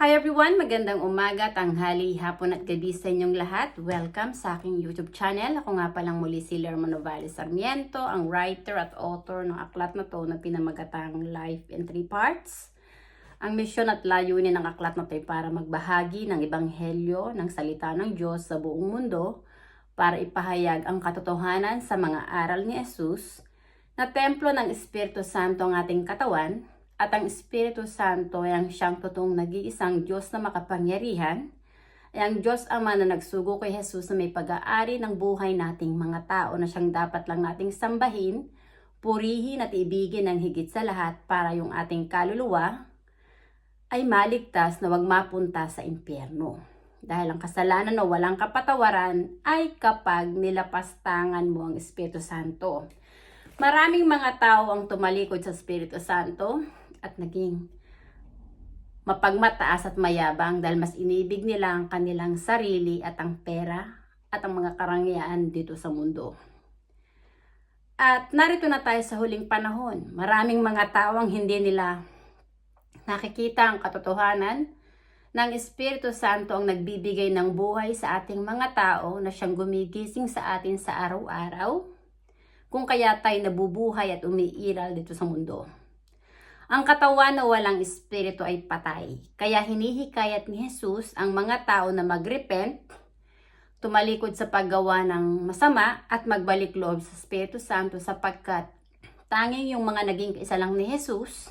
Hi everyone! Magandang umaga, tanghali, hapon at gabi sa inyong lahat. Welcome sa aking YouTube channel. Ako nga palang muli si Lerma Novales Sarmiento, ang writer at author ng aklat na to na pinamagatang Life in 3 Parts. Ang misyon at layunin ng aklat na to ay para magbahagi ng ebanghelyo ng salita ng Diyos sa buong mundo para ipahayag ang katotohanan sa mga aral ni Jesus na templo ng Espiritu Santo ang ating katawan. At ang Espiritu Santo ay ang siyang totoong nag-iisang Diyos na makapangyarihan, ay ang Diyos Ama na nagsugo kay Jesus na may pag-aari ng buhay nating mga tao na siyang dapat lang nating sambahin, purihin at ibigin ng higit sa lahat para yung ating kaluluwa ay maligtas na wag mapunta sa impyerno. Dahil ang kasalanan na walang kapatawaran ay kapag nilapastangan mo ang Espiritu Santo. Maraming mga tao ang tumalikod sa Espiritu Santo at naging mapagmataas at mayabang dahil mas inibig nila ang kanilang sarili at ang pera at ang mga karangyaan dito sa mundo. At narito na tayo sa huling panahon. Maraming mga tao ang hindi nila nakikita ang katotohanan ng Espiritu Santo ang nagbibigay ng buhay sa ating mga tao na siyang gumigising sa atin sa araw-araw, kung kaya tayo nabubuhay at umiiral dito sa mundo. Ang katawan na walang espiritu ay patay. Kaya hinihikayat ni Jesus ang mga tao na magrepent, tumalikod sa paggawa ng masama at magbalik loob sa Espiritu Santo sapagkat tanging yung mga naging kaisa lang ni Jesus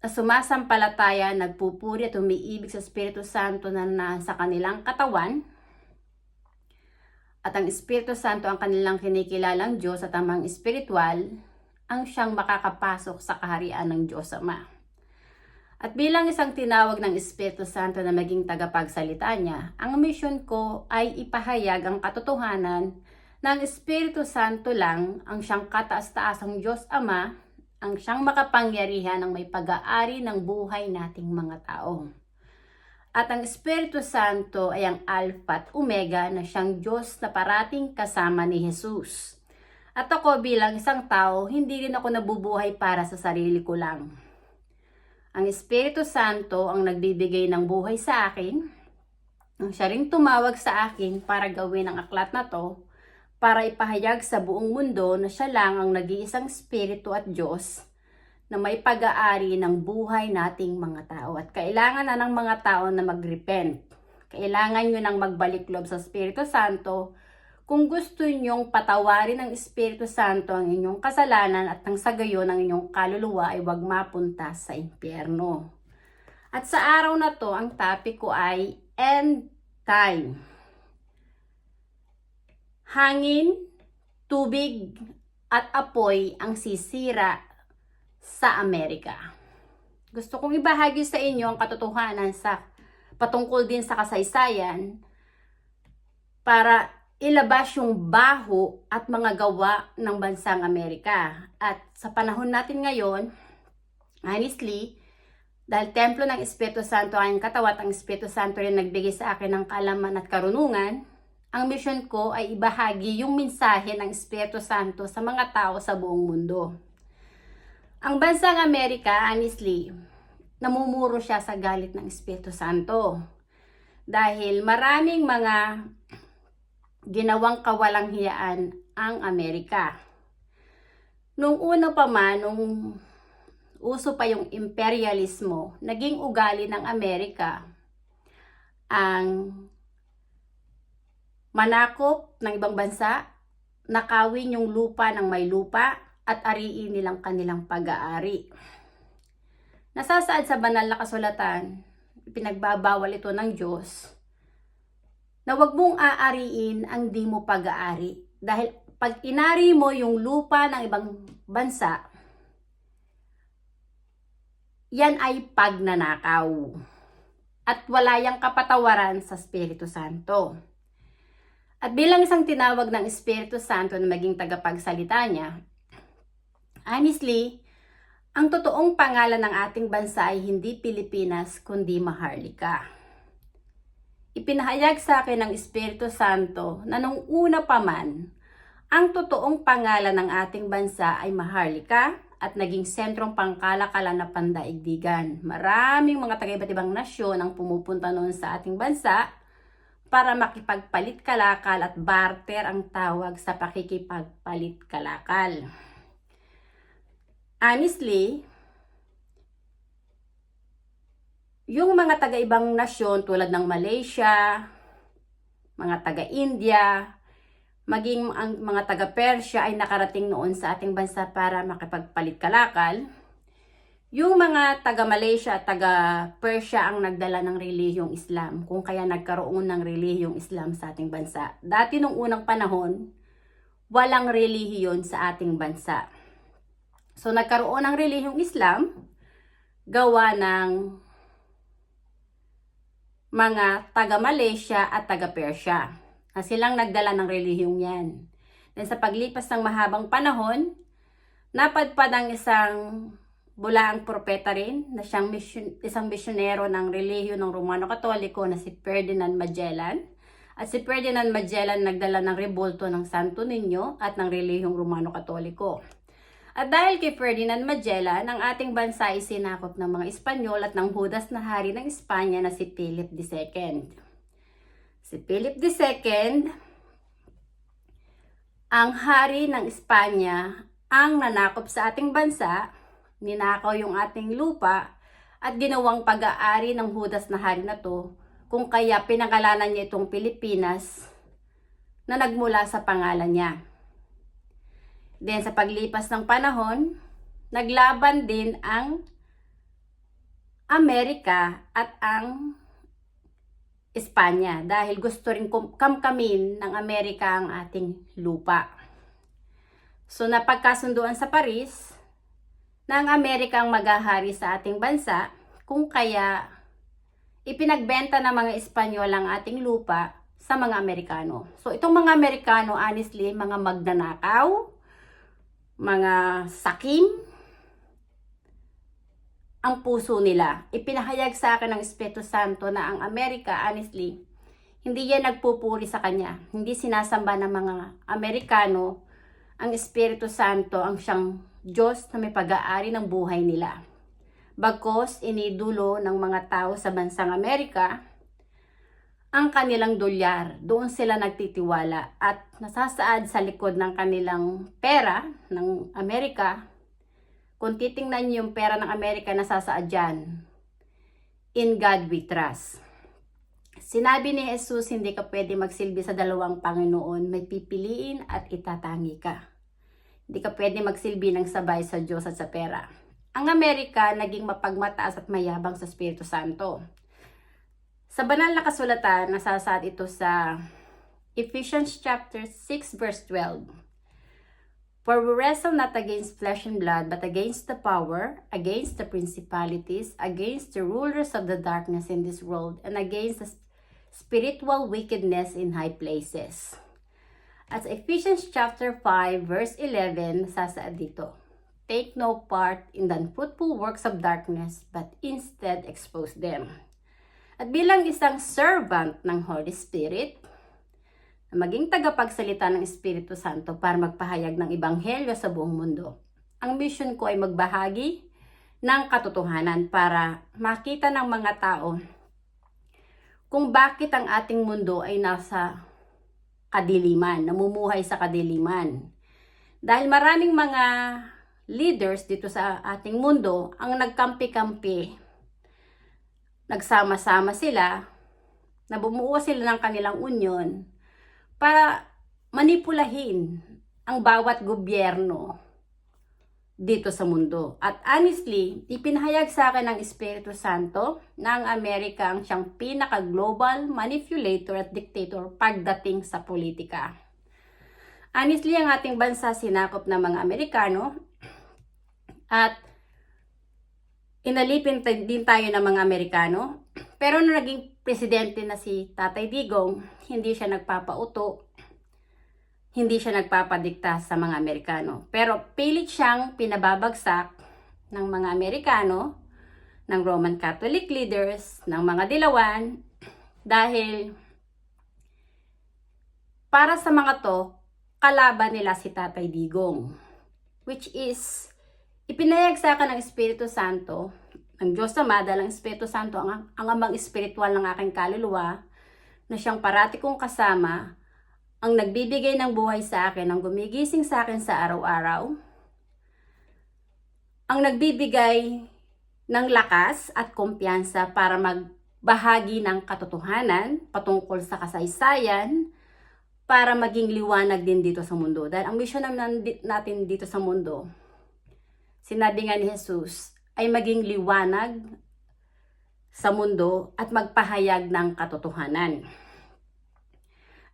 na sumasampalataya, nagpupuri at umiibig sa Espiritu Santo na nasa kanilang katawan at ang Espiritu Santo ang kanilang kinikilalang Diyos at ang mga espiritual ang siyang makakapasok sa kaharian ng Diyos Ama. At bilang isang tinawag ng Espiritu Santo na maging tagapagsalita niya, ang mission ko ay ipahayag ang katotohanan ng Espiritu Santo lang ang siyang kataas-taasang Diyos Ama, ang siyang makapangyarihan ng may pag-aari ng buhay nating mga tao. At ang Espiritu Santo ay ang Alpha at Omega na siyang Diyos na parating kasama ni Jesus. At ako bilang isang tao, hindi rin ako nabubuhay para sa sarili ko lang. Ang Espiritu Santo ang nagbibigay ng buhay sa akin. Ang siya ring tumawag sa akin para gawin ang aklat na to, para ipahayag sa buong mundo na siya lang ang nag-iisang Espiritu at Diyos na may pag-aari ng buhay nating mga tao. At kailangan na ng mga tao na mag-repent. Kailangan nyo nang magbalik loob sa Espiritu Santo kung gusto nyong patawarin ng Espiritu Santo ang inyong kasalanan at nang sa gayon ang inyong kaluluwa ay huwag mapunta sa impyerno. At sa araw na to, ang topic ko ay End Time. Hangin, tubig at apoy ang sisira sa Amerika. Gusto kong ibahagi sa inyo ang katotohanan sa patungkol din sa kasaysayan para ilabas yung baho at mga gawa ng bansang Amerika. At sa panahon natin ngayon, honestly, dahil templo ng Espiritu Santo ay ang katawan, ang Espiritu Santo rin nagbigay sa akin ng kaalaman at karunungan, ang mission ko ay ibahagi yung mensahe ng Espiritu Santo sa mga tao sa buong mundo. Ang bansang Amerika, honestly, namumuro siya sa galit ng Espiritu Santo. Dahil maraming mga ginawang kawalang-hiyaan ang Amerika. Nung una pa man, nung uso pa yung imperialismo, naging ugali ng Amerika ang manakop ng ibang bansa, nakawin yung lupa ng may lupa, at ariin nilang kanilang pag-aari. Nasasaad sa banal na kasulatan, pinagbabawal ito ng Diyos, na wag mong aariin ang di mo pag-aari. Dahil pag inari mo yung lupa ng ibang bansa, yan ay pagnanakaw. At wala yang kapatawaran sa Espiritu Santo. At bilang isang tinawag ng Espiritu Santo na maging tagapagsalita niya, honestly, ang totoong pangalan ng ating bansa ay hindi Pilipinas kundi Maharlika. Ipinahayag sa akin ng Espiritu Santo na nung una pa man, ang totoong pangalan ng ating bansa ay Maharlika at naging sentrong pangkalakalan na pandaigdigan. Maraming mga taga-iba't ibang nasyon ang pumupunta noon sa ating bansa para makipagpalit kalakal at barter ang tawag sa pakikipagpalit kalakal. Honestly, yung mga taga-ibang nasyon tulad ng Malaysia, mga taga-India, maging ang mga taga-Persia ay nakarating noon sa ating bansa para makipagpalit kalakal. Yung mga taga-Malaysia at taga-Persia ang nagdala ng relihiyong Islam, kung kaya nagkaroon ng relihiyong Islam sa ating bansa. Dati nung unang panahon, walang relihiyon sa ating bansa. So nagkaroon ng relihiyong Islam, gawa ng mga taga-Malaysia at taga-Persia. Silang nagdala ng relihiyong yan. Then sa paglipas ng mahabang panahon, napadpad ang isang bulaang propeta rin na siyang isang misyonero ng relihiyon ng Romano Katoliko na si Ferdinand Magellan. At si Ferdinand Magellan nagdala ng rebulto ng Santo Niño at ng relihiyong Romano Katoliko. At dahil kay Ferdinand Magellan, ang ating bansa ay sinakop ng mga Espanyol at ng Hudas na hari ng Espanya na si Philip II. Si Philip II, ang hari ng Espanya, ang nanakop sa ating bansa, ninakaw yung ating lupa, at ginawang pag-aari ng Hudas na hari na to, kung kaya pinangalanan niya itong Pilipinas na nagmula sa pangalan niya. Then sa paglipas ng panahon, naglaban din ang Amerika at ang Espanya dahil gusto rin kamkamin ng Amerika ang ating lupa. So napagkasunduan sa Paris na ang Amerika ang maghahari sa ating bansa, kung kaya ipinagbenta ng mga Espanyol ang ating lupa sa mga Amerikano. So itong mga Amerikano, honestly, mga magnanakaw, mga sakim, ang puso nila. Ipinahayag sa akin ng Espiritu Santo na ang Amerika, honestly, hindi yan nagpupuri sa kanya. Hindi sinasamba ng mga Amerikano ang Espiritu Santo ang siyang Diyos na may pag-aari ng buhay nila. Bagkus inidulo ng mga tao sa bansang Amerika ang kanilang dolyar. Doon sila nagtitiwala at nasasaad sa likod ng kanilang pera ng Amerika. Kung titingnan niyo yung pera ng Amerika, nasasaad dyan, "In God we trust." Sinabi ni Jesus, hindi ka pwede magsilbi sa dalawang Panginoon. May pipiliin at itatangi ka. Hindi ka pwede magsilbi ng sabay sa Diyos at sa pera. Ang Amerika naging mapagmataas at mayabang sa Espiritu Santo. Sa banal na kasulatan, nasasaad ito sa Ephesians chapter 6 verse 12. "For we wrestle not against flesh and blood, but against the power, against the principalities, against the rulers of the darkness in this world, and against the spiritual wickedness in high places." At sa Ephesians chapter 5 verse 11, nasasaad dito, "Take no part in the unfruitful works of darkness, but instead expose them." At bilang isang servant ng Holy Spirit, na maging tagapagsalita ng Espiritu Santo para magpahayag ng Ebanghelyo sa buong mundo, ang mission ko ay magbahagi ng katotohanan para makita ng mga tao kung bakit ang ating mundo ay nasa kadiliman, namumuhay sa kadiliman. Dahil maraming mga leaders dito sa ating mundo ang nagkampi-kampi, nagsama-sama sila, na bumuo sila ng kanilang union para manipulahin ang bawat gobyerno dito sa mundo. At honestly, ipinahayag sa akin ng Espiritu Santo na ang Amerika ang siyang pinaka-global manipulator at dictator pagdating sa politika. Honestly, ang ating bansa sinakop ng mga Amerikano at inalipin din tayo ng mga Amerikano. Pero nung naging presidente na si Tatay Digong, hindi siya nagpapauto, hindi siya nagpapadikta sa mga Amerikano. Pero pilit siyang pinababagsak ng mga Amerikano, ng Roman Catholic leaders, ng mga dilawan, dahil para sa mga to, kalaban nila si Tatay Digong. Which is, Ipinahayag sa akin ng Espiritu Santo, ng Diyos Ama, dahil ang Espiritu Santo ang amang espiritual ng aking kaluluwa, na siyang parati kong kasama, ang nagbibigay ng buhay sa akin, ang gumigising sa akin sa araw-araw, ang nagbibigay ng lakas at kumpiyansa para magbahagi ng katotohanan patungkol sa kasaysayan, para maging liwanag din dito sa mundo. Dahil ang mission natin dito sa mundo, sinabi nga ni Jesus, ay maging liwanag sa mundo at magpahayag ng katotohanan.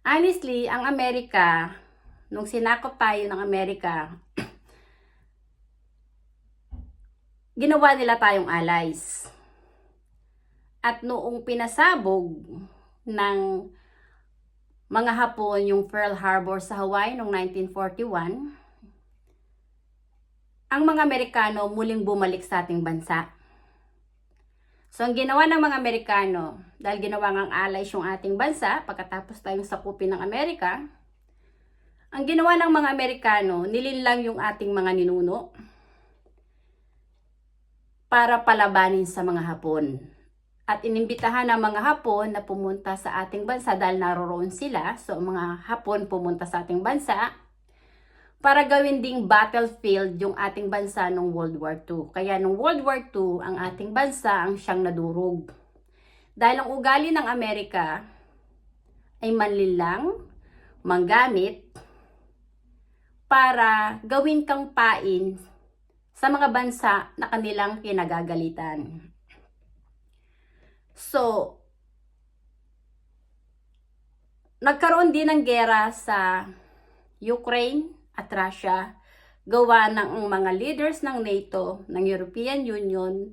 Honestly, ang Amerika, nung sinakop tayo ng Amerika, ginawa nila tayong allies. At noong pinasabog ng mga Hapon yung Pearl Harbor sa Hawaii noong 1941, ang mga Amerikano muling bumalik sa ating bansa. So, ang ginawa ng mga Amerikano, dahil ginawa ngang allies yung ating bansa, pagkatapos tayong sakupin ng Amerika, ang ginawa ng mga Amerikano, nilinlang yung ating mga ninuno para palabanin sa mga Hapon. At inimbitahan ng mga Hapon na pumunta sa ating bansa dahil naroroon sila. So, ang mga Hapon pumunta sa ating bansa para gawin ding battlefield yung ating bansa noong World War II. Kaya noong World War II, ang ating bansa ang siyang nadurog. Dahil ang ugali ng Amerika ay manlilang, manggamit, para gawin kang pain sa mga bansa na kanilang kinagagalitan. So, nagkaroon din ng gera sa Ukraine at Russia, gawa ng mga leaders ng NATO, ng European Union,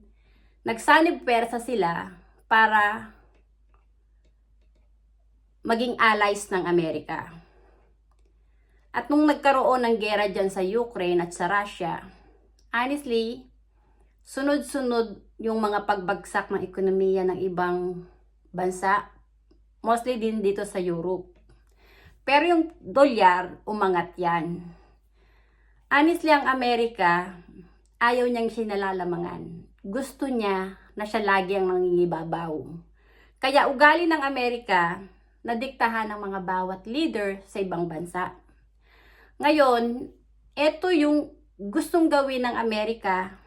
nagsanib pwersa sila para maging allies ng Amerika. At nung nagkaroon ng gera dyan sa Ukraine at sa Russia, honestly, sunod-sunod yung mga pagbagsak ng ekonomiya ng ibang bansa, mostly din dito sa Europe. Pero yung dolyar, umangat yan. Honestly, ang Amerika, ayaw niyang sinalalamangan. Gusto niya na siya lagi ang nangingibabaw. Kaya ugali ng Amerika, nadiktahan ng mga bawat leader sa ibang bansa. Ngayon, ito yung gustong gawin ng Amerika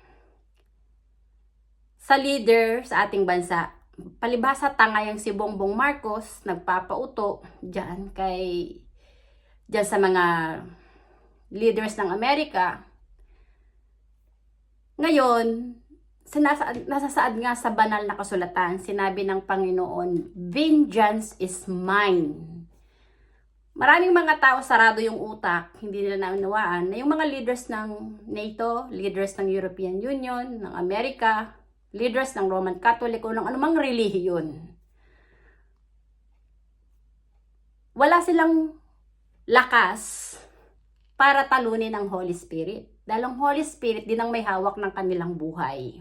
sa leader sa ating bansa. Palibhasa tanga yung si Bongbong Marcos, nagpapauto dyan sa mga leaders ng Amerika. Ngayon, nasasaad nga sa banal na kasulatan, sinabi ng Panginoon, vengeance is mine. Maraming mga tao sarado yung utak, hindi nila naunawaan na yung mga leaders ng NATO, leaders ng European Union, ng Amerika, leaders ng Roman Catholic o ng anumang relihiyon, wala silang lakas para talunin ang Holy Spirit. Dahil ang Holy Spirit din ang may hawak ng kanilang buhay.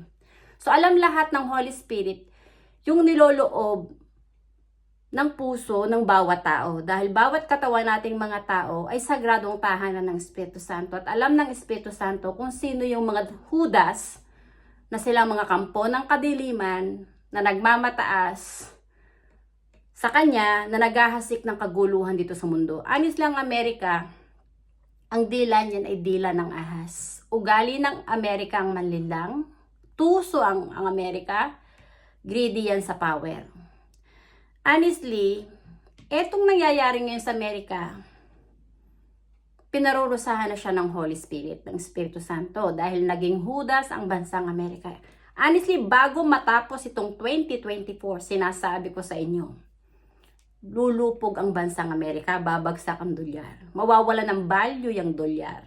So alam lahat ng Holy Spirit yung niloloob ng puso ng bawat tao. Dahil bawat katawan nating mga tao ay sagradong tahanan ng Espiritu Santo. At alam ng Espiritu Santo kung sino yung mga Judas na silang mga kampo ng kadiliman na nagmamataas sa kanya na naghahasik ng kaguluhan dito sa mundo. Honestly, ang Amerika, ang dila niyan ay dila ng ahas. Ugali ng Amerika ang manlilang, tuso ang Amerika, greedy yan sa power. Honestly, etong nangyayari ngayon sa Amerika, pinarurusahan na siya ng Holy Spirit, ng Espiritu Santo, dahil naging Judas ang bansang Amerika. Honestly, bago matapos itong 2024, sinasabi ko sa inyo, lulupog ang bansang Amerika, babagsak ang dolyar. Mawawala ng value yung dolyar.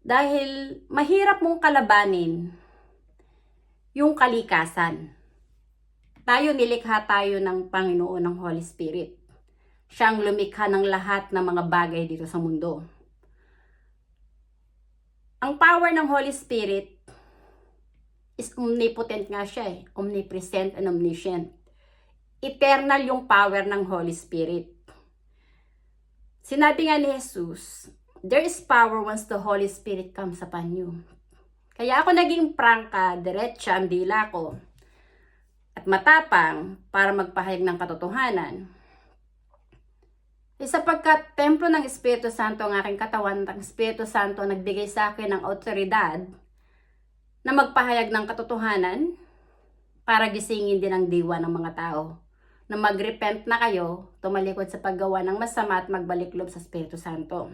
Dahil mahirap mong kalabanin yung kalikasan. Nilikha tayo ng Panginoon ng Holy Spirit. Siyang lumikha ng lahat ng mga bagay dito sa mundo. Ang power ng Holy Spirit is omnipotent nga siya eh. Omnipresent and omniscient. Eternal yung power ng Holy Spirit. Sinabi nga ni Jesus, there is power once the Holy Spirit comes upon you. Kaya ako naging prangka, diretsa ang dila ko, at matapang para magpahayag ng katotohanan. Sapagkat templo ng Espiritu Santo ang aking katawan, ang Espiritu Santo nagbigay sa akin ng autoridad na magpahayag ng katotohanan para gisingin din ang diwa ng mga tao. Na magrepent na kayo, tumalikod sa paggawa ng masama at magbalik loob sa Espiritu Santo.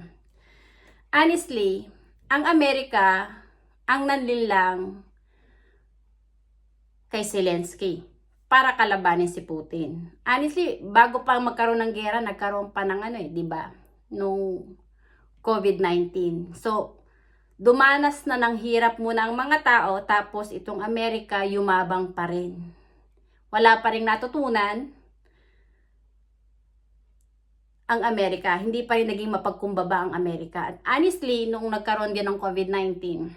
Honestly, ang Amerika ang nanlilang kay Zelensky para kalabanin si Putin. Honestly, bago pa magkaroon ng gera, nagkaroon pa ng di ba? Nung COVID-19. So, dumanas na ng hirap muna ang mga tao, tapos itong Amerika yumabang pa rin. Wala pa rin natutunan ang Amerika. Hindi pa rin naging mapagkumbaba ang Amerika. At honestly, nung nagkaroon din ng COVID-19,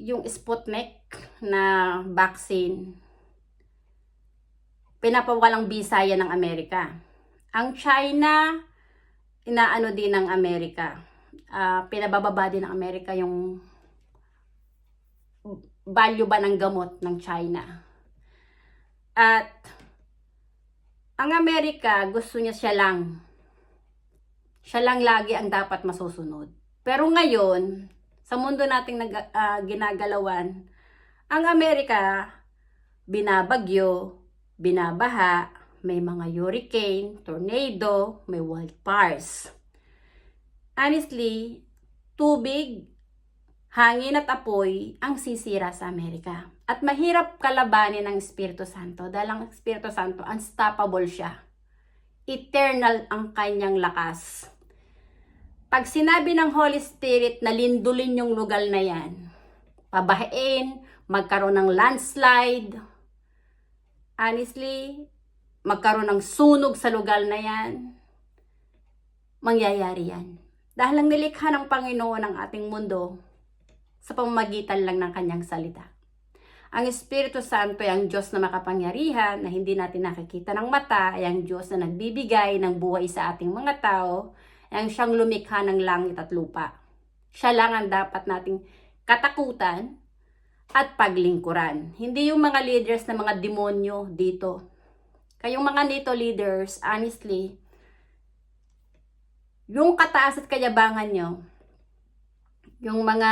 yung Sputnik na vaccine, pinapawalang bisa yan ng Amerika. Ang China, inaano din ng Amerika. Pinabababa din ng Amerika yung value ba ng gamot ng China. At ang Amerika, gusto niya siya lang lagi ang dapat masusunod. Pero ngayon, sa mundo nating ginagalawan, ang Amerika, binabagyo, binabaha, may mga hurricane, tornado, may wildfires. Honestly, tubig, hangin at apoy ang sisira sa Amerika. At mahirap kalabanin ng Espiritu Santo dahil ang Espiritu Santo, unstoppable siya. Eternal ang kanyang lakas. Pag sinabi ng Holy Spirit na lindulin yung lugar na yan, pabahain, magkaroon ng landslide, honestly, magkaroon ng sunog sa lugar na yan, mangyayari yan. Dahil ang nilikha ng Panginoon ang ating mundo sa pamamagitan lang ng kanyang salita. Ang Espiritu Santo ay ang Diyos na makapangyarihan na hindi natin nakikita ng mata, ay ang Diyos na nagbibigay ng buhay sa ating mga tao, ay ang siyang lumikha ng langit at lupa. Siya lang ang dapat nating katakutan at paglingkuran. Hindi yung mga leaders na mga demonyo dito. Kayong mga nito leaders, honestly, yung kataas at kayabangan nyo, yung mga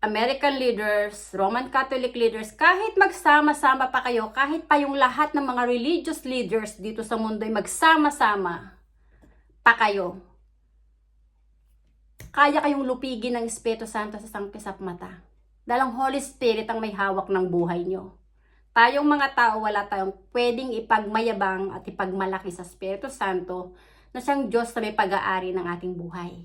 American leaders, Roman Catholic leaders, kahit magsama-sama pa kayo, kahit pa yung lahat ng mga religious leaders dito sa mundo ay magsama-sama pa kayo, kaya kayong lupigin ng Espiritu Santo sa sangkisap mata. Dahil ang Holy Spirit ang may hawak ng buhay nyo. Tayong mga tao, wala tayong pwedeng ipagmayabang at ipagmalaki sa Espiritu Santo na siyang Diyos na may pag-aari ng ating buhay.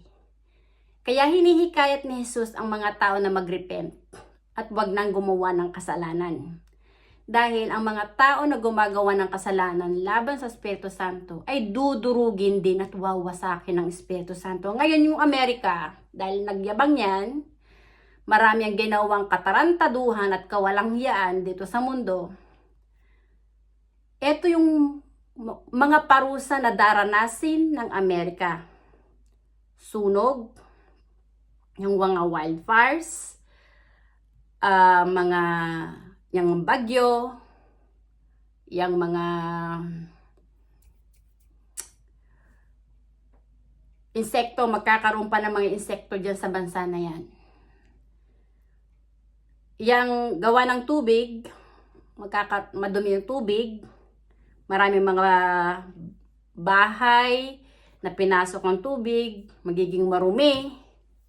Kaya hinihikayat ni Jesus ang mga tao na magrepent at wag nang gumawa ng kasalanan. Dahil ang mga tao na gumagawa ng kasalanan laban sa Espiritu Santo ay dudurugin din at wawasakin ng Espiritu Santo. Ngayon yung Amerika, dahil nagyabang yan, marami ang ginawang katarantaduhan at kawalanghiyaan dito sa mundo. Ito yung mga parusa na daranasin ng Amerika. Sunog, yung mga wildfires, mga yung bagyo, yung mga insekto, magkakaroon pa ng mga insekto dyan sa bansa na yan. Yang gawa ng tubig, madumi yung tubig, maraming mga bahay na pinasok ng tubig, magiging marumi,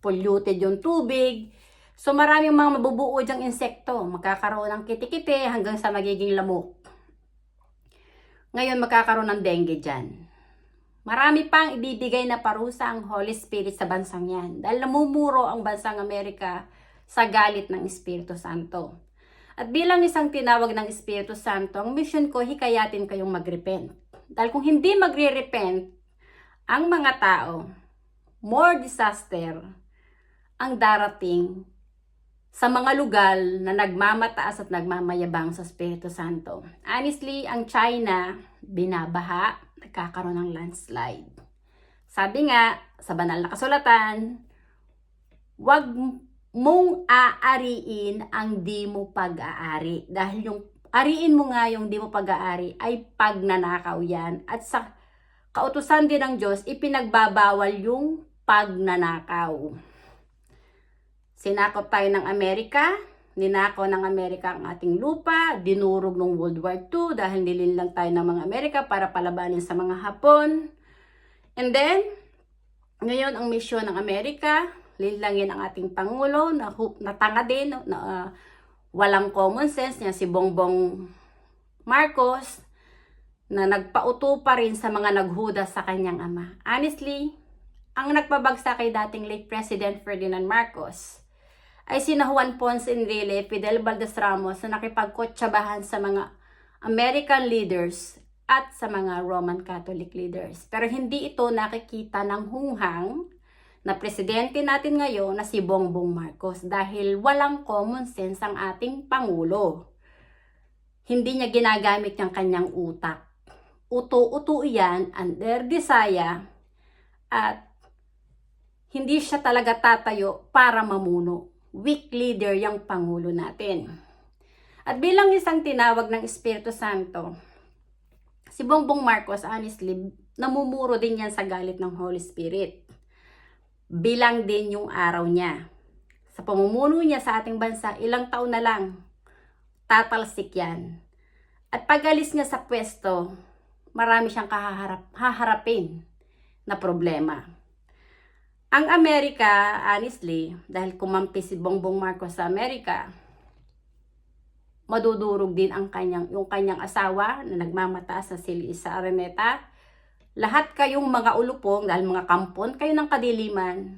polluted yung tubig. So maraming mga mabubuo dyang insekto, magkakaroon ng kitikite hanggang sa magiging lamok. Ngayon magkakaroon ng dengue dyan. Marami pang ibibigay na parusa ang Holy Spirit sa bansang yan. Dahil namumuro ang bansang Amerika sa galit ng Espiritu Santo. At bilang isang tinawag ng Espiritu Santo, ang mission ko, hikayatin kayong magrepent. Dahil kung hindi magre-repent ang mga tao, more disaster ang darating sa mga lugar na nagmamataas at nagmamayabang sa Espiritu Santo. Honestly, ang China, binabaha, nagkakaroon ng landslide. Sabi nga sa banal na kasulatan, wag mong aariin ang di mo pag-aari. Dahil yung ariin mo nga yung di mo pag-aari ay pagnanakaw yan. At sa kautusan din ng Diyos, ipinagbabawal yung pagnanakaw. Sinakop tayo ng Amerika, ninakaw ng Amerika ang ating lupa, dinurog ng World War II dahil nilinlang tayo ng mga Amerika para palabanin sa mga Hapon. And then, ngayon ang misyon ng Amerika, linlangin ang ating Pangulo na tanga din, na walang common sense niya, si Bongbong Marcos, na nagpauto pa rin sa mga naghuda sa kanyang ama. Honestly, ang nagpabagsak kay dating late President Ferdinand Marcos ay sina Juan Ponce Enrile, Fidel Valdez Ramos na nakipagkotsabahan sa mga American leaders at sa mga Roman Catholic leaders. Pero hindi ito nakikita ng hunghang na presidente natin ngayon na si Bongbong Marcos dahil walang common sense ang ating Pangulo. Hindi niya ginagamit yung kanyang utak. Uto-uto yan, under desire, at hindi siya talaga tatayo para mamuno. Weak leader yung Pangulo natin. At bilang isang tinawag ng Espiritu Santo, si Bongbong Marcos, honestly, namumuro din yan sa galit ng Holy Spirit. Bilang din yung araw niya. Sa pamumuno niya sa ating bansa, ilang taon na lang, tatalsik yan. At pag-alis niya sa pwesto, marami siyang haharapin na problema. Ang Amerika, honestly, dahil kumampi si Bongbong Marcos sa Amerika, madudurog din ang yung kanyang asawa na nagmamataas na si Liza Araneta. Lahat kayong mga ulupong, dahil mga kampon kayo ng kadiliman,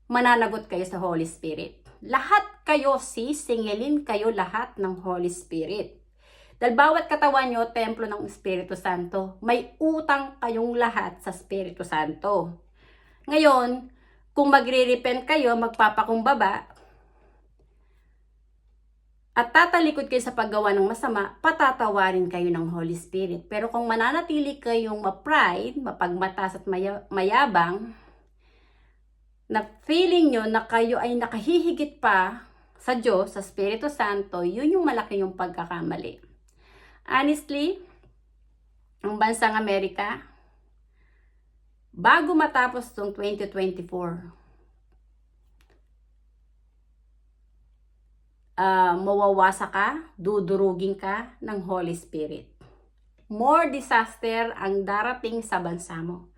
mananagot kayo sa Holy Spirit. Lahat kayo, sisingilin kayo lahat ng Holy Spirit. Dahil bawat katawan nyo, templo ng Espiritu Santo, may utang kayong lahat sa Espiritu Santo. Ngayon, kung magre-repent kayo, magpapakumbaba, at tatalikod kayo sa paggawa ng masama, patatawarin kayo ng Holy Spirit. Pero kung mananatili kayong ma-pride, mapagmatas at mayabang, na feeling nyo na kayo ay nakahihigit pa sa Diyos, sa Espiritu Santo, yun yung malaki yung pagkakamali. Honestly, ang bansang Amerika, bago matapos itong 2024, mawawasa ka, dudurugin ka ng Holy Spirit. More disaster ang darating sa bansa mo.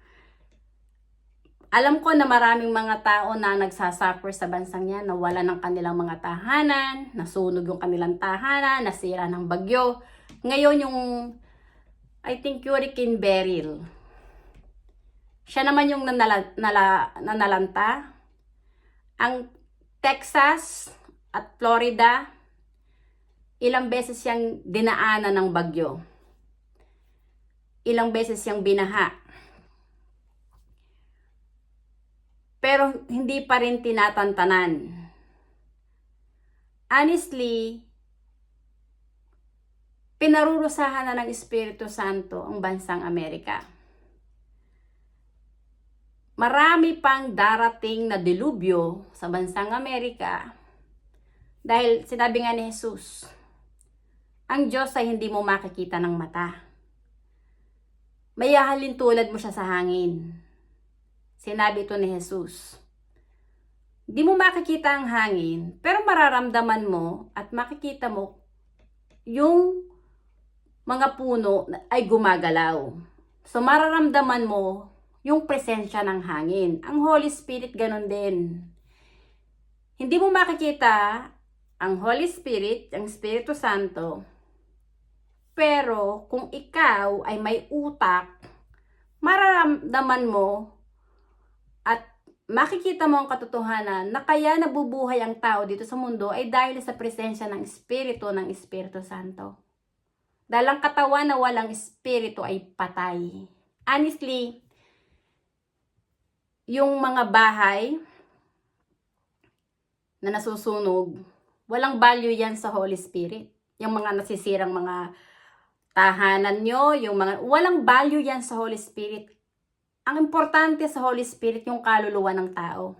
Alam ko na maraming mga tao na nagsasuffer sa bansang yan, nawala ng kanilang mga tahanan, nasunog yung kanilang tahanan, nasira ng bagyo. Ngayon yung, I think, Hurricane Beryl, siya naman yung nanalanta. Ang Texas at Florida, ilang beses siyang dinaanan ng bagyo. Ilang beses siyang binaha. Pero hindi pa rin tinatantanan. Honestly, pinarurusahan na ng Espiritu Santo ang bansang Amerika. Marami pang darating na dilubyo sa bansang Amerika dahil sinabi nga ni Jesus, ang Diyos ay hindi mo makikita ng mata. Mayahalin tulad mo siya sa hangin. Sinabi ito ni Jesus. Di mo makikita ang hangin, pero mararamdaman mo at makikita mo yung mga puno ay gumagalaw. So mararamdaman mo yung presensya ng hangin. Ang Holy Spirit ganun din. Hindi mo makikita ang Holy Spirit, ang Espiritu Santo, pero kung ikaw ay may utak, mararamdaman mo at makikita mo ang katotohanan na kaya nabubuhay ang tao dito sa mundo ay dahil sa presensya ng Espiritu Santo. Dahil ang katawan na walang Espiritu ay patay. Honestly, yung mga bahay na nasusunog, walang value yan sa Holy Spirit. Yung mga nasisirang mga tahanan nyo, yung mga, walang value yan sa Holy Spirit. Ang importante sa Holy Spirit yung kaluluwa ng tao.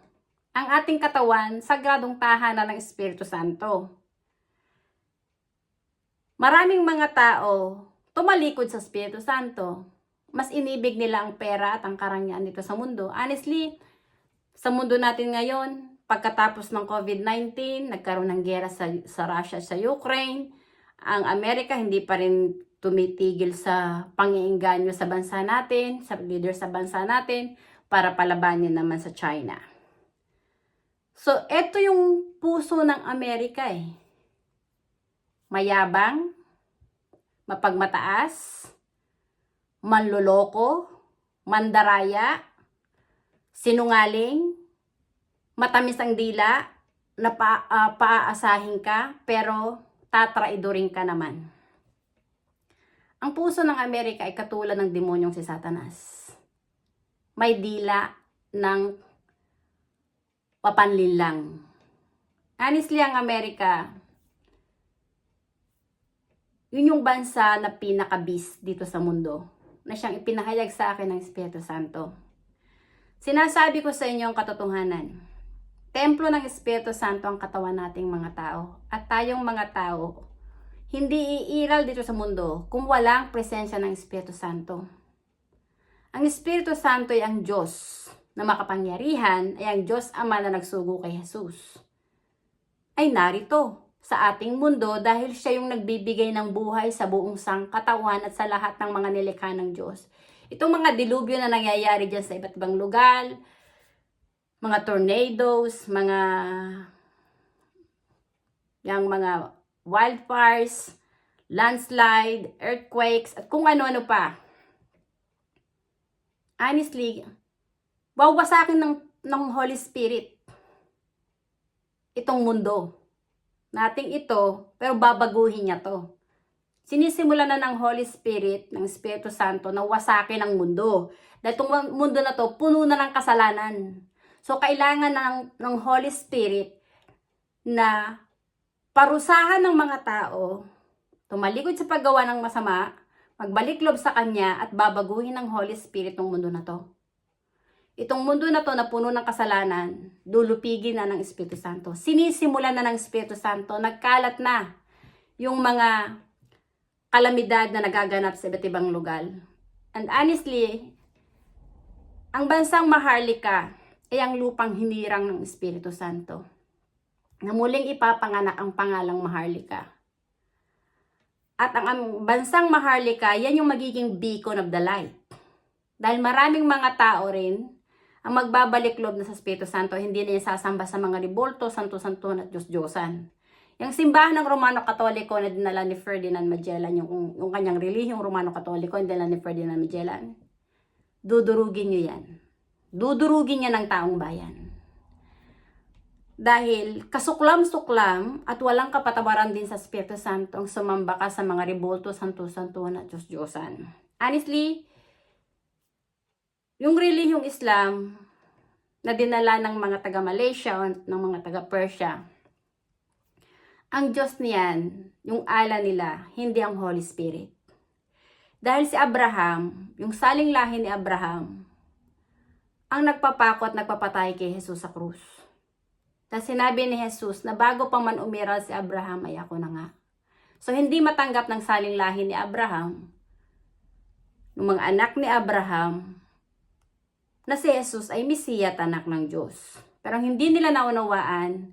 Ang ating katawan, sagradong tahanan ng Espiritu Santo. Maraming mga tao tumalikod sa Espiritu Santo. Mas inibig nila ang pera at ang karangyaan dito sa mundo. Honestly, sa mundo natin ngayon, pagkatapos ng COVID-19, nagkaroon ng giyera sa Russia, sa Ukraine, ang Amerika hindi pa rin tumitigil sa pangiengganyo sa bansa natin, sa leader sa bansa natin, para palabanin naman sa China. So, eto yung puso ng Amerika eh. Mayabang, mapagmataas, manloloko, mandaraya, sinungaling, matamis ang dila, na paaasahin ka, pero tatraidorin ka naman. Ang puso ng Amerika ay katulad ng demonyong si Satanas. May dila ng papanlinlang. Honestly, ang Amerika, yun yung bansa na pinakabis dito sa mundo, na siyang ipinahayag sa akin ng Espiritu Santo. Sinasabi ko sa inyo ang katotohanan. Templo ng Espiritu Santo ang katawan nating mga tao. At tayong mga tao, hindi iiral dito sa mundo kung walang presensya ng Espiritu Santo. Ang Espiritu Santo ay ang Diyos na makapangyarihan, ay ang Diyos Ama na nagsugo kay Jesus. Ay narito sa ating mundo dahil siya yung nagbibigay ng buhay sa buong sangkatawan at sa lahat ng mga nilikha ng Diyos. Itong mga dilubyo na nangyayari dyan sa iba't ibang lugar, mga tornadoes, yung mga wildfires, landslide, earthquakes, at kung ano-ano pa. Honestly, wawasakin ng Holy Spirit itong mundo nating ito, pero babaguhin niya to. Sinisimula na ng Holy Spirit, ng Espiritu Santo, na wasakin ang mundo. Dahil itong mundo na to, puno na ng kasalanan. So, kailangan ng Holy Spirit na parusahan ng mga tao, tumalikod sa paggawa ng masama, magbalik loob sa Kanya, at babaguhin ng Holy Spirit ng mundo na to. Itong mundo na to na puno ng kasalanan, lulupigin na ng Espiritu Santo. Sinisimulan na ng Espiritu Santo, nagkalat na yung mga kalamidad na nagaganap sa iba't ibang lugar. And honestly, ang bansang Maharlika ay ang lupang hinirang ng Espiritu Santo, na muling ipapanganak ang pangalang Maharlika. At ang bansang Maharlika, yan yung magiging beacon of the light. Dahil maraming mga tao rin ang magbabalik loob na sa Espiritu Santo, hindi na sasamba sa mga ribolto, santo-santuhan at Diyos-Diyosan. Yung simbahan ng Romano Katoliko na dinala ni Ferdinand Magellan, yung kanyang relihiyong Romano Katoliko, yung dinala ni Ferdinand Magellan, dudurugin nyo yan. Dudurugin niya ng taong bayan. Dahil kasuklam-suklam at walang kapatawaran din sa Espiritu Santo ang sumamba ka sa mga ribolto, santo-santuhan at Diyos-Diyosan. Honestly, yung relihiyong Islam na dinala ng mga taga-Malaysia o ng mga taga-Persia, ang Diyos niyan, yung ala nila, hindi ang Holy Spirit. Dahil si Abraham, yung saling lahi ni Abraham, ang nagpapako at nagpapatay kay Jesus sa krus. Dahil sinabi ni Jesus na bago pa man umiral si Abraham, ay ako na nga. So hindi matanggap ng saling lahi ni Abraham, ng mga anak ni Abraham, na si Jesus ay Mesiya at anak ng Diyos. Pero hindi nila naunawaan,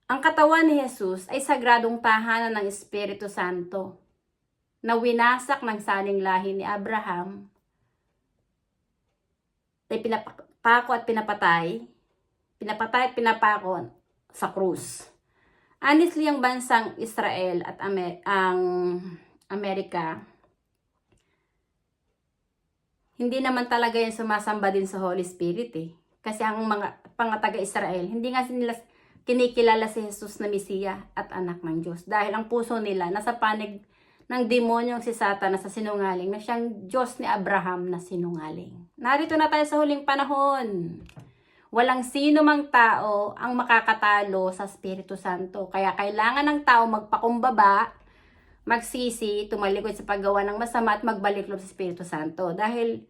ang katawan ni Jesus ay sagradong tahanan ng Espiritu Santo na winasak ng saling lahi ni Abraham, ay pinapako at pinapatay at pinapako sa krus. Honestly, ang bansang Israel at ang Amerika, hindi naman talaga yan sumasamba din sa Holy Spirit eh. Kasi ang mga taga-Israel, hindi nga nila kinikilala si Jesus na Mesiya at anak ng Diyos. Dahil ang puso nila nasa panig ng demonyong si Satanas sa sinungaling, na siyang Diyos ni Abraham na sinungaling. Narito na tayo sa huling panahon. Walang sino mang tao ang makakatalo sa Espiritu Santo. Kaya kailangan ng tao magpakumbaba, magsisi, tumalikod sa paggawa ng masama at magbalik loob sa Espiritu Santo. Dahil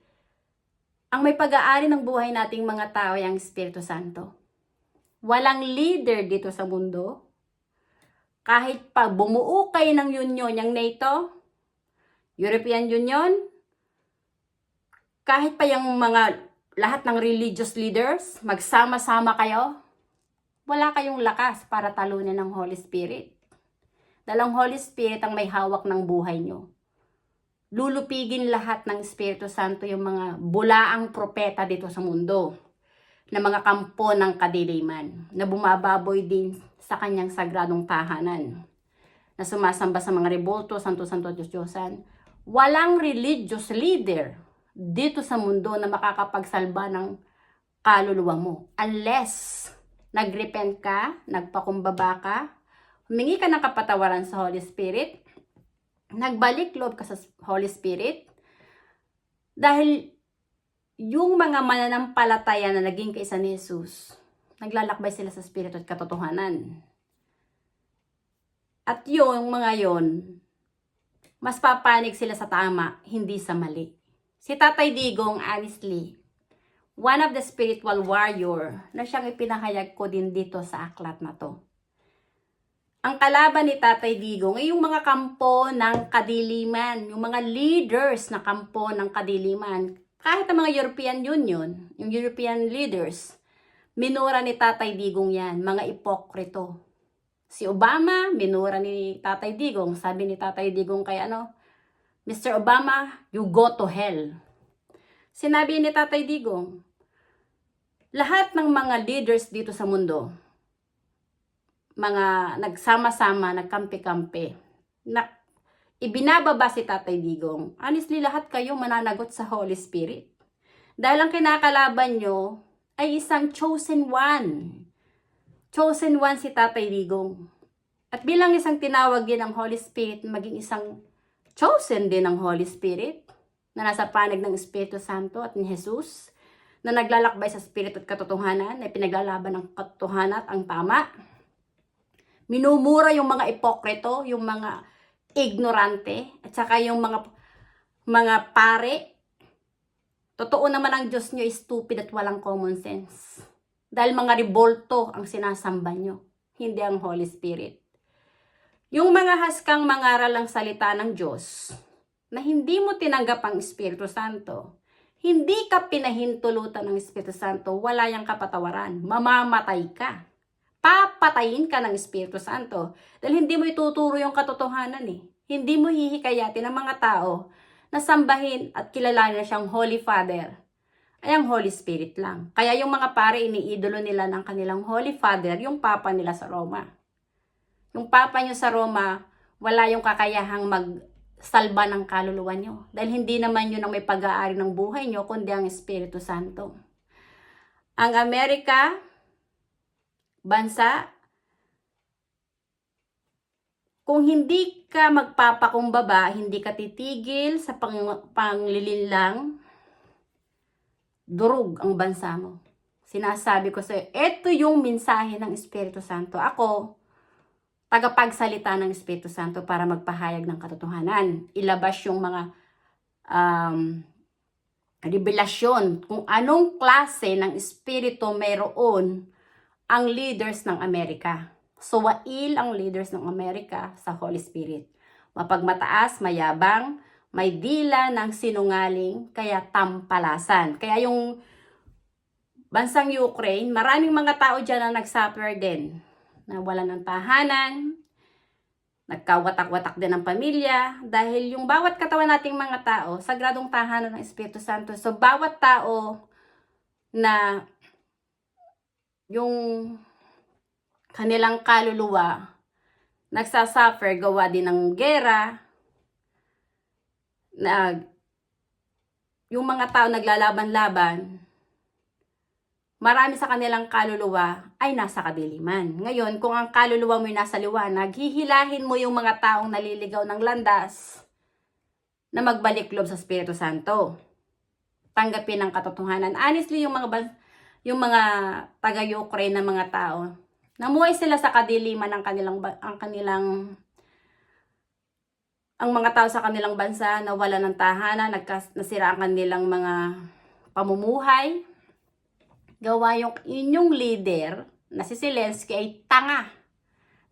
Ang may pag-aari ng buhay nating mga tao ay ang Espiritu Santo. Walang leader dito sa mundo. Kahit pa bumuo kayo ng union, yung NATO, European Union, kahit pa yung mga lahat ng religious leaders, magsama-sama kayo, wala kayong lakas para talunin ng Holy Spirit. Dahil ang Holy Spirit ang may hawak ng buhay nyo. Lulupigin lahat ng Espiritu Santo yung mga bulaang propeta dito sa mundo, na mga kampo ng kadiliman, na bumababoy din sa kanyang sagradong tahanan, na sumasamba sa mga rebulto, santo-santo, Diyos-Diyosan. Walang religious leader dito sa mundo na makakapagsalba ng kaluluwa mo unless nagrepent ka, nagpakumbaba ka, humingi ka ng kapatawaran sa Holy Spirit, nagbalik loob ka sa Holy Spirit, dahil yung mga mananampalataya na naging kaisa ni Jesus, naglalakbay sila sa Espiritu at katotohanan. At yung mga yon, mas papanig sila sa tama, hindi sa mali. Si Tatay Digong, honestly, one of the spiritual warrior na siyang ipinahayag ko din dito sa aklat na to. Ang kalaban ni Tatay Digong ay yung mga kampo ng kadiliman, yung mga leaders na kampo ng kadiliman. Kahit ang mga European Union, yung European leaders, minura ni Tatay Digong yan, mga ipokrito. Si Obama, minura ni Tatay Digong. Sabi ni Tatay Digong kay Mr. Obama, you go to hell. Sinabi ni Tatay Digong, lahat ng mga leaders dito sa mundo, mga nagsama-sama, nagkampi-kampi, na ibinababa si Tatay Digong. Honestly, lahat kayo mananagot sa Holy Spirit. Dahil ang kinakalaban nyo ay isang chosen one. Chosen one si Tatay Digong. At bilang isang tinawag din ng Holy Spirit, maging isang chosen din ng Holy Spirit, na nasa panig ng Espiritu Santo at ni Jesus, na naglalakbay sa Espiritu at katotohanan, na pinaglalaban ng katotohanan at ang tama. Minumura yung mga ipokrito, yung mga ignorante, at saka yung mga pare. Totoo naman ang Diyos nyo is stupid at walang common sense. Dahil mga rebolto ang sinasamba nyo, hindi ang Holy Spirit. Yung mga haskang mangaral ng salita ng Diyos, na hindi mo tinanggap ang Espiritu Santo, hindi ka pinahintulutan ng Espiritu Santo, wala yang kapatawaran, mamamatay ka. Papatayin ka ng Espiritu Santo. Dahil hindi mo ituturo yung katotohanan eh. Hindi mo hihikayatin ng mga tao na sambahin at kilalanin na siyang Holy Father. Ay ang Holy Spirit lang. Kaya yung mga pare, iniidolo nila ng kanilang Holy Father, yung Papa nila sa Roma. Yung Papa nyo sa Roma, wala yung kakayahang magsalba ng kaluluwa nyo. Dahil hindi naman yun ang may pag-aari ng buhay nyo, kundi ang Espiritu Santo. Ang Amerika, bansa, kung hindi ka magpapakumbaba, hindi ka titigil sa panglilinlang, durog ang bansa mo. Sinasabi ko sa'yo, ito yung mensahe ng Espiritu Santo. Ako, tagapagsalita ng Espiritu Santo para magpahayag ng katotohanan. Ilabas yung mga revelasyon kung anong klase ng Espiritu mayroon ang leaders ng Amerika. Suwail ang leaders ng Amerika sa Holy Spirit. Mapagmataas, mayabang, may dila ng sinungaling, kaya tampalasan. Kaya yung bansang Ukraine, maraming mga tao dyan na nagsuffer din. Nawalan ng tahanan, nagkawatak-watak din ng pamilya, dahil yung bawat katawan nating mga tao, sagradong tahanan ng Espiritu Santo. So, bawat tao na yung kanilang kaluluwa nagsasuffer, gawa din ng gera, na yung mga tao naglalaban-laban, marami sa kanilang kaluluwa ay nasa kadiliman. Ngayon, kung ang kaluluwa mo ay nasa liwanag, hihilahin mo yung mga taong naliligaw ng landas na magbalik loob sa Espiritu Santo. Tanggapin ang katotohanan. Honestly, yung mga taga-Ukraine na mga tao, namuhay sila sa kadiliman ang mga tao sa kanilang bansa, nawala ng tahanan, nasira ang kanilang mga pamumuhay, gawa yung inyong leader na si Zelensky ay tanga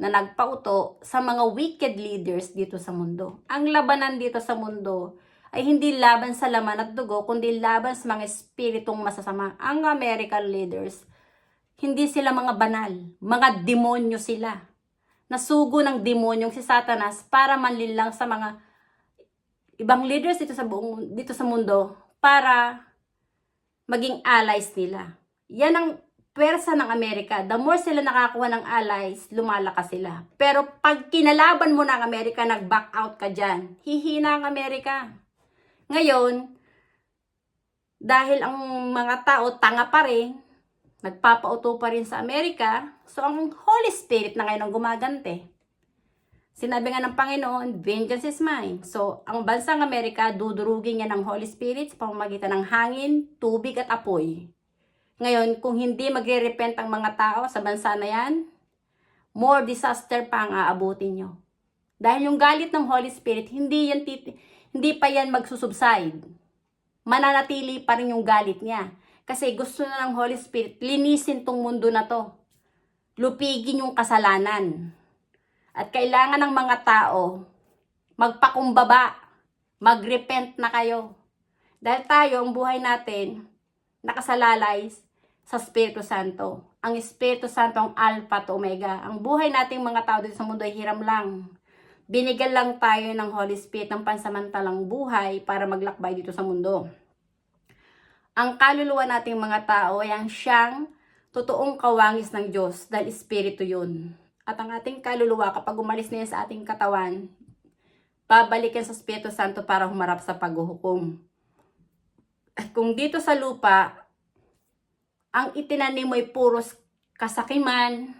na nagpauto sa mga wicked leaders dito sa mundo. Ang labanan dito sa mundo ay hindi laban sa laman at dugo, kundi laban sa mga espiritong masasama. Ang American leaders, hindi sila mga banal, mga demonyo sila. Nasugo ng demonyong si Satanas para manlinlang sa mga ibang leaders dito sa mundo para maging allies nila. Yan ang pwersa ng Amerika. The more sila nakakuha ng allies, lumalakas sila. Pero pag kinalaban mo ng Amerika, nag-back out ka dyan, hihina ang Amerika. Ngayon, dahil ang mga tao tanga pa rin, nagpapauto pa rin sa Amerika, so ang Holy Spirit na ngayon ang gumagante. Sinabi nga ng Panginoon, vengeance is mine. So, ang bansang Amerika, dudurugin niya ng Holy Spirit sa pamamagitan ng hangin, tubig at apoy. Ngayon, kung hindi magre-repent ang mga tao sa bansa na yan, more disaster pa ang aabutin nyo. Dahil yung galit ng Holy Spirit, hindi pa yan magsusubside. Mananatili pa rin yung galit niya. Kasi gusto na ng Holy Spirit, linisin tong mundo na to. Lupigin yung kasalanan. At kailangan ng mga tao, magpakumbaba, magrepent na kayo. Dahil tayo, ang buhay natin, nakasalalay sa Espiritu Santo. Ang Espiritu Santo ang Alpha to Omega. Ang buhay nating mga tao dito sa mundo ay hiram lang. Binigyan lang tayo ng Holy Spirit ng pansamantalang buhay para maglakbay dito sa mundo. Ang kaluluwa nating mga tao ay ang siyang totoong kawangis ng Diyos dahil Espiritu yun. At ang ating kaluluwa kapag umalis na yan sa ating katawan, babalikan sa Espiritu Santo para humarap sa paghuhukom. At kung dito sa lupa, ang itinanim mo ay puros kasakiman,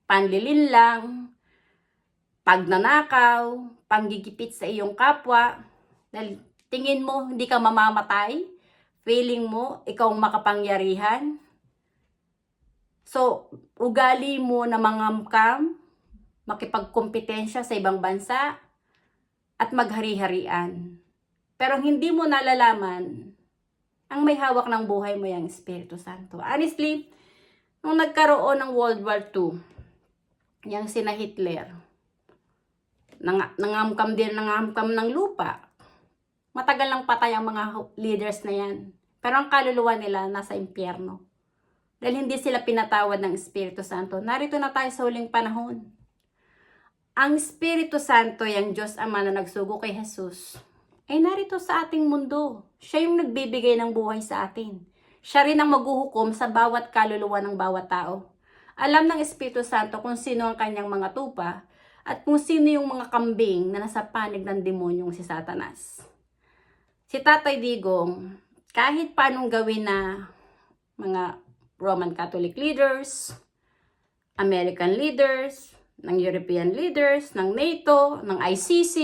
panlilinlang, pagnanakaw, panggigipit sa iyong kapwa, dahil tingin mo hindi ka mamamatay, feeling mo ikaw makapangyarihan. So, ugali mo na mangamkam, makipagkompetensya sa ibang bansa, at maghari-harian. Pero hindi mo nalalaman, ang may hawak ng buhay mo yung Espiritu Santo. Honestly, nung nagkaroon ng World War II, yung sina Hitler, nangamkam ng lupa. Matagal lang patay ang mga leaders na yan. Pero ang kaluluwa nila nasa impyerno. Dahil hindi sila pinatawad ng Espiritu Santo. Narito na tayo sa huling panahon. Ang Espiritu Santo, yung Diyos Ama na nagsugo kay Jesus, ay narito sa ating mundo. Siya yung nagbibigay ng buhay sa atin. Siya rin ang maghuhukom sa bawat kaluluwa ng bawat tao. Alam ng Espiritu Santo kung sino ang kanyang mga tupa at kung sino yung mga kambing na nasa panig ng demonyong si Satanas. Si Tatay Digong, kahit paanong gawin na mga Roman Catholic leaders, American leaders, ng European leaders, ng NATO, ng ICC,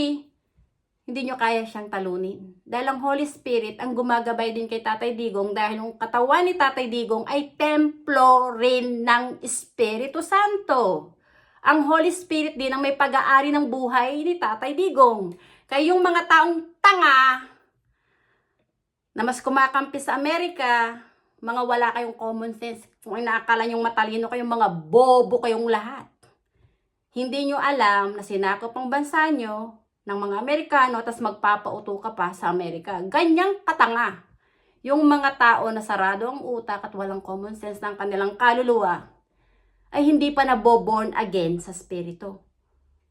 hindi nyo kaya siyang talunin. Dahil ang Holy Spirit ang gumagabay din kay Tatay Digong dahil yung katawan ni Tatay Digong ay templo rin ng Espiritu Santo. Ang Holy Spirit din ang may pag-aari ng buhay ni Tatay Digong. Kaya yung mga taong tanga na mas kumakampi sa Amerika, mga wala kayong common sense, kung inaakala nyong matalino kayong mga bobo kayong lahat. Hindi nyo alam na sinakop ang bansa nyo ng mga Amerikano tas magpapauto ka pa sa Amerika. Ganyang katanga yung mga tao na sarado ang utak at walang common sense ng kanilang kaluluwa ay hindi pa na-born again sa spirito.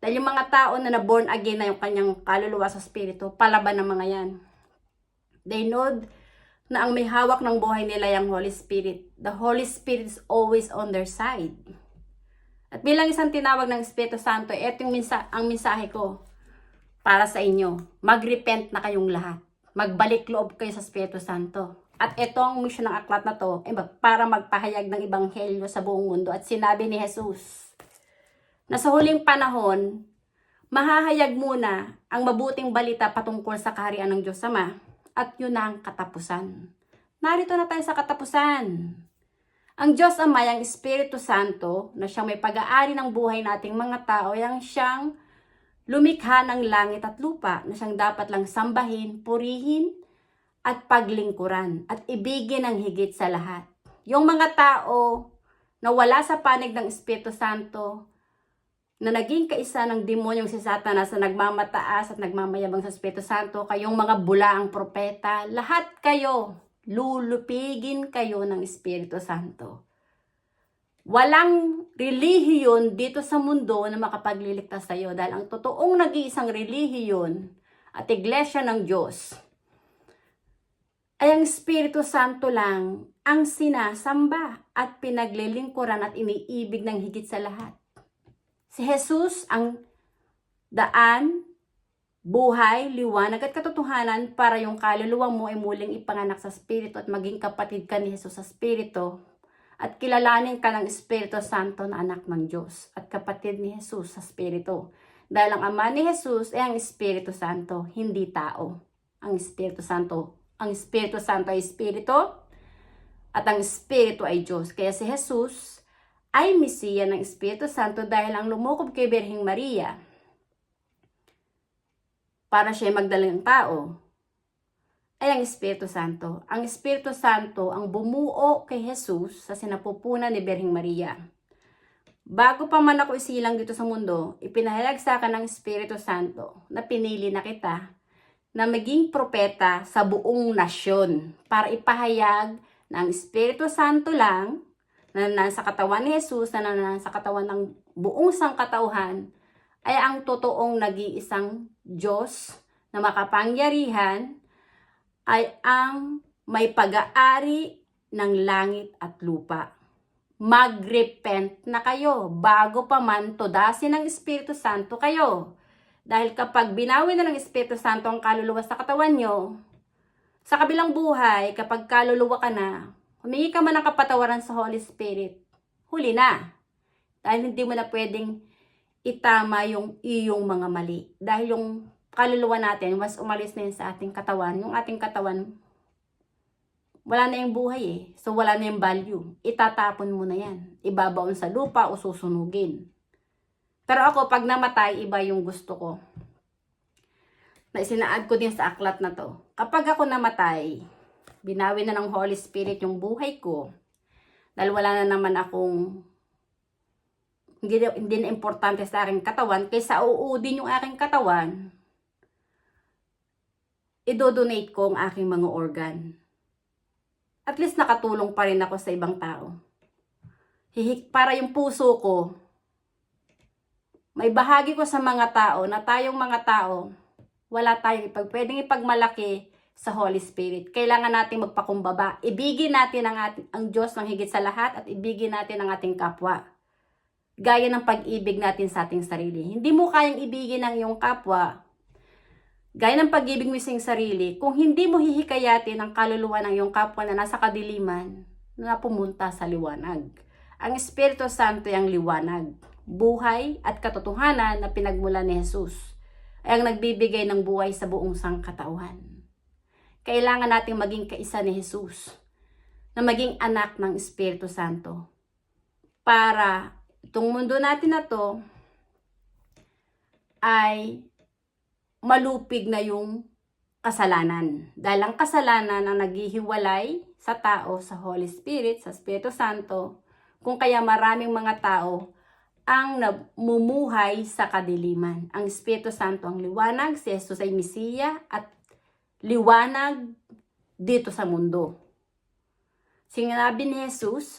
Dahil yung mga tao na na-born again na yung kanyang kaluluwa sa spirito, palaban ng mga yan. They know na ang may hawak ng buhay nila yung Holy Spirit. The Holy Spirit is always on their side. At bilang isang tinawag ng Espiritu Santo, ito yung ang mensahe ko para sa inyo. Mag-repent na kayong lahat. Magbalik loob kayo sa Espiritu Santo. At ito ang mission ng aklat na to, para magpahayag ng Ebanghelyo sa buong mundo. At sinabi ni Jesus na sa huling panahon, mahahayag muna ang mabuting balita patungkol sa kaharian ng Diyos Ama. At yun na ang katapusan. Narito na tayo sa katapusan. Ang Diyos Ama, ang Espiritu Santo, na siyang may pag-aari ng buhay nating mga tao, yang siyang lumikha ng langit at lupa, na siyang dapat lang sambahin, purihin, at paglingkuran at ibigin ang higit sa lahat. Yung mga tao na wala sa panig ng Espiritu Santo, na naging kaisa ng demonyong si Satanas na nagmamataas at nagmamayabang sa Espiritu Santo, kayong mga bulaang propeta, lahat kayo, lulupigin kayo ng Espiritu Santo. Walang relihiyon dito sa mundo na makapagliligtas sa iyo dahil ang totoong nag-iisang relihiyon at iglesia ng Diyos ay ang Espiritu Santo lang ang sinasamba at pinaglilingkuran at iniibig ng higit sa lahat. Si Jesus ang daan, buhay, liwanag at katotohanan para yung kaluluwa mo ay muling ipanganak sa Espiritu at maging kapatid ka ni Jesus sa Espiritu at kilalanin ka ng Espiritu Santo na anak ng Diyos at kapatid ni Jesus sa Espiritu. Dahil ang Ama ni Jesus ay ang Espiritu Santo, hindi tao. Ang Espiritu Santo ay Espiritu at ang Espiritu ay Diyos. Kaya si Jesus ay Mesiya ng Espiritu Santo dahil ang lumukob kay Birheng Maria para siya magdalang tao ay ang Espiritu Santo. Ang Espiritu Santo ang bumuo kay Jesus sa sinapupunan ni Birheng Maria. Bago pa man ako isilang dito sa mundo, ipinahalag sa akin ng Espiritu Santo na pinili na kita na maging propeta sa buong nasyon para ipahayag na ang Espiritu Santo lang na nasa katawan ni Jesus, na nasa katawan ng buong sangkatauhan, ay ang totoong nag-iisang Diyos na makapangyarihan, ay ang may pag-aari ng langit at lupa. Mag-repent na kayo bago pa man tudasin ng Espiritu Santo kayo. Dahil kapag binawi na ng Espiritu Santo ang kaluluwa sa katawan nyo, sa kabilang buhay, kapag kaluluwa ka na, humingi ka man ng kapatawaran sa Holy Spirit, huli na. Dahil hindi mo na pwedeng itama yung iyong mga mali. Dahil yung kaluluwa natin, mas umalis na yun sa ating katawan. Yung ating katawan, wala na yung buhay eh. So wala na yung value. Itatapon mo na yan. Ibabaon sa lupa o susunugin. Pero ako, pag namatay, iba yung gusto ko. Na isinaad ko din sa aklat na to. Kapag ako namatay, binawi na ng Holy Spirit yung buhay ko. Dahil wala na naman akong, hindi na importante sa aking katawan. Kaysa uudin yung aking katawan, idodonate ko ang aking mga organ. At least nakatulong pa rin ako sa ibang tao. Para yung puso ko, may bahagi ko sa mga tao na tayong mga tao, wala tayong pwedeng ipagmalaki sa Holy Spirit. Kailangan natin magpakumbaba. Ibigin natin ang Diyos ng higit sa lahat at ibigin natin ang ating kapwa. Gaya ng pag-ibig natin sa ating sarili. Hindi mo kayang ibigin ang iyong kapwa gaya ng pag-ibig mo sa iyong sarili kung hindi mo hihikayatin ang kaluluwa ng iyong kapwa na nasa kadiliman na pumunta sa liwanag. Ang Espiritu Santo ay ang liwanag, buhay at katotohanan na pinagmula ni Jesus ay ang nagbibigay ng buhay sa buong sangkatauhan. Kailangan nating maging kaisa ni Jesus, na maging anak ng Espiritu Santo. Para itong mundo natin na to ay malupig na yung kasalanan. Dahil ang kasalanan ang naghihiwalay sa tao, sa Holy Spirit, sa Espiritu Santo, kung kaya maraming mga tao ang namumuhay sa kadiliman. Ang Espiritu Santo ang liwanag, si Jesus ay Mesiya at liwanag dito sa mundo. Sinabi ni Jesus,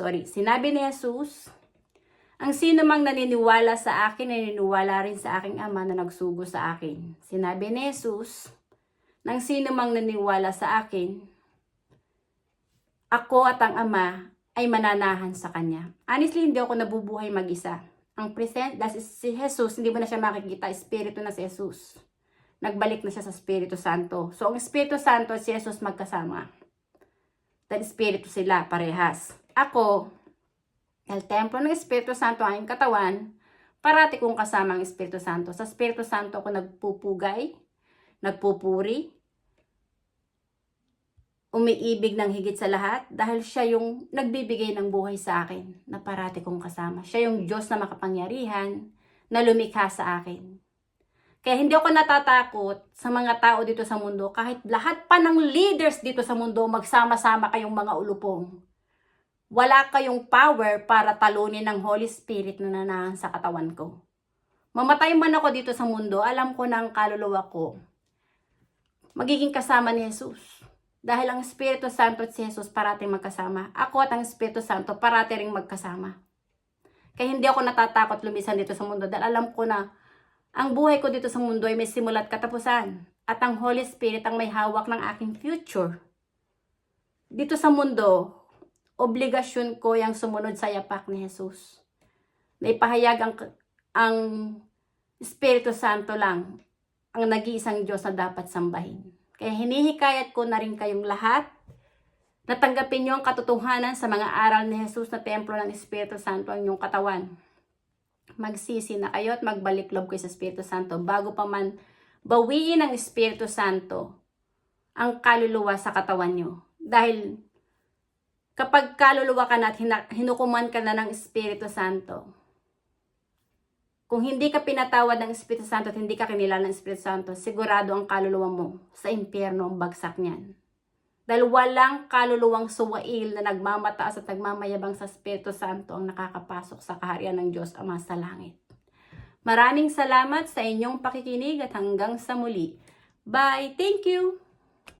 ang sino mang naniniwala sa akin, naniniwala rin sa aking Ama na nagsugo sa akin. Sinabi ni Jesus, nang sino mang naniniwala sa akin, ako at ang Ama ay mananahan sa Kanya. Honestly, hindi ako nabubuhay mag-isa. Ang present, si Jesus, hindi mo na siya makikita, Espiritu na si Jesus. Nagbalik na siya sa Espiritu Santo. So, ang Espiritu Santo at si Jesus magkasama. Dahil Espiritu sila, parehas. Ako, dahil templo ng Espiritu Santo ang aking katawan, parati kong kasama ang Espiritu Santo. Sa Espiritu Santo ako nagpupugay, nagpupuri, umiibig ng higit sa lahat dahil siya yung nagbibigay ng buhay sa akin na parati kong kasama. Siya yung Diyos na makapangyarihan na lumikha sa akin. Kaya hindi ako natatakot sa mga tao dito sa mundo, kahit lahat pa ng leaders dito sa mundo magsama-sama kayong mga ulupong. Wala kayong power para talunin ng Holy Spirit na nananahan sa katawan ko. Mamatay man ako dito sa mundo, alam ko na ang kaluluwa ko magiging kasama ni Jesus. Dahil ang Espiritu Santo at si Jesus parating magkasama. Ako at ang Espiritu Santo parati ring magkasama. Kaya hindi ako natatakot lumisan dito sa mundo dahil alam ko na ang buhay ko dito sa mundo ay may simula at katapusan. At ang Holy Spirit ang may hawak ng aking future. Dito sa mundo, obligasyon ko yung sumunod sa yapak ni Jesus. Na ipahayag ang Espiritu Santo lang ang nag-iisang Diyos na dapat sambahin. Kaya hinihikayat ko na rin kayong lahat na tanggapin niyo ang katotohanan sa mga aral ni Jesus na templo ng Espiritu Santo ang inyong katawan. Magsisi na kayo at magbalik loob kayo sa Espiritu Santo bago pa man bawiin ng Espiritu Santo ang kaluluwa sa katawan nyo. Dahil kapag kaluluwa ka na at hinukuman ka na ng Espiritu Santo, kung hindi ka pinatawad ng Espiritu Santo at hindi ka kinilala ng Espiritu Santo, sigurado ang kaluluwa mo sa impyerno ang bagsak niyan. Dahil walang kaluluwang suwail na nagmamataas at nagmamayabang sa Espiritu Santo ang nakakapasok sa kaharian ng Diyos Ama sa langit. Maraming salamat sa inyong pakikinig at hanggang sa muli. Bye! Thank you!